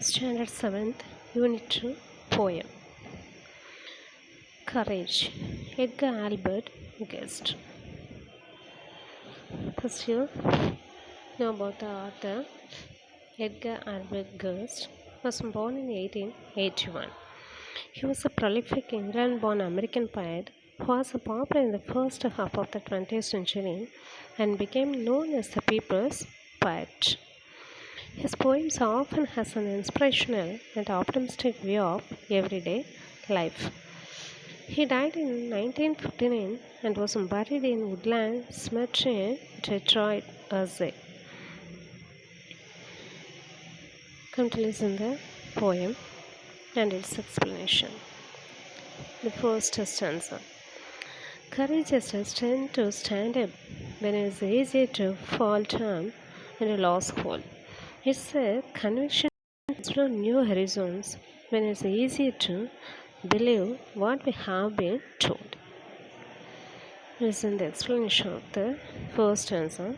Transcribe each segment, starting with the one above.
Standard 7th, Unit 2, Poem. Courage, Edgar Albert Guest. First, you know about the author. Edgar Albert Guest was born in 1881. He was a prolific England-born American poet who was popular in the first half of the 20th century and became known as the people's poet. His poems often has an inspirational and optimistic view of everyday life. He died in 1959 and was buried in Woodland Cemetery, Detroit, USA. Come to listen the poem and its explanation. The first stanza. Courage is the strength to stand up when it is easier to fall down and lose hold. It's a conviction to explore new horizons when it's easier to believe what we have been told. Listen the explanation of the first stanza.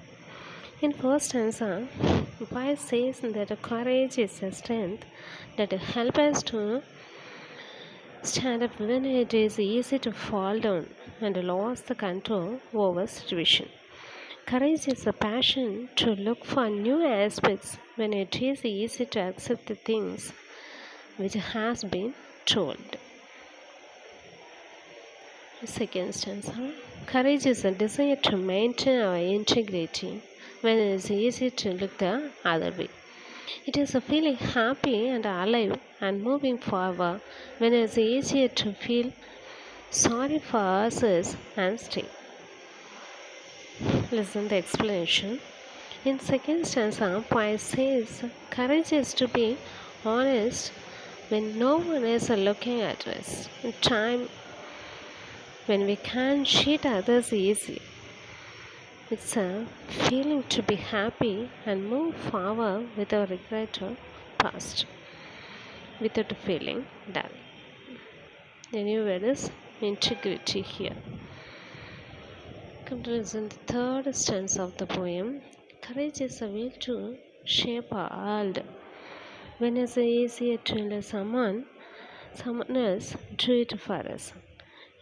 In first stanza, Pai says that courage is a strength that helps us to stand up when it is easy to fall down and lose the control over situation. Courage is a passion to look for new aspects when it is easy to accept the things which has been told. Second stanza. Courage is a desire to maintain our integrity when it is easy to look the other way. It is a feeling happy and alive and moving forward when it is easier to feel sorry for ourselves and stay. Listen the explanation. In second stanza, Pai says courage is to be honest when no one is looking at us. In time when we can cheat others easily. It's a feeling to be happy and move forward without regret or past, without feeling dull. The new word is integrity here. Come to listen the third stanza of the poem. Courage is a will to shape our world. When it's easier to let someone else do it for us.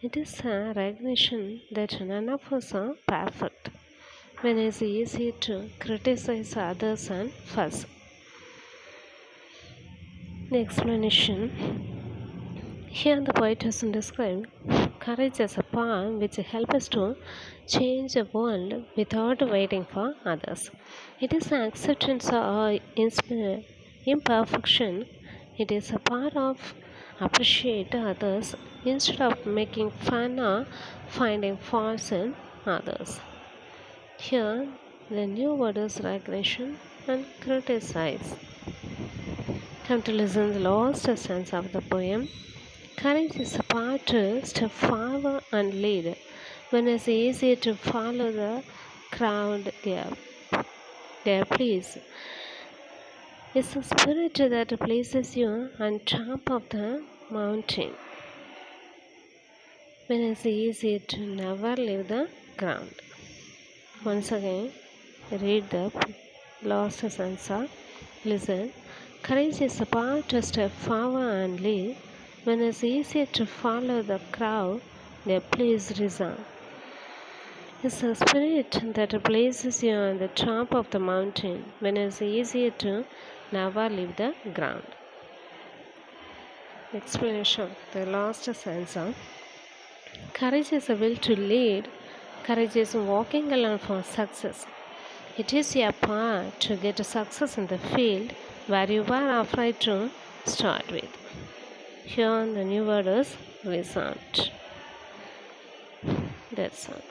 It is a recognition that none of us are perfect. When it's easy to criticize others and fuss. The explanation. Here the poet has described courage as a power which helps us to change the world without waiting for others. It is an acceptance of our imperfection. It is a part of appreciate others instead of making fun or finding faults in others. Here, the new word is recognition and criticize. Come to listen the last stanza of the poem. Courage is a part to step forward and lead when it's easier to follow the crowd there please. It's a spirit that places you on top of the mountain when it's easy to never leave the ground. Once again, read the last stanza. Listen. Courage is a power to step forward and lead when it's easier to follow the crowd. There, please resign. It's a spirit that places you on the top of the mountain when it's easier to never leave the ground. Explanation of the last stanza. Courage is a will to lead. Courage is walking alone for success. It is your power to get success in the field where you are afraid to start with. Here the new word is result. That's all.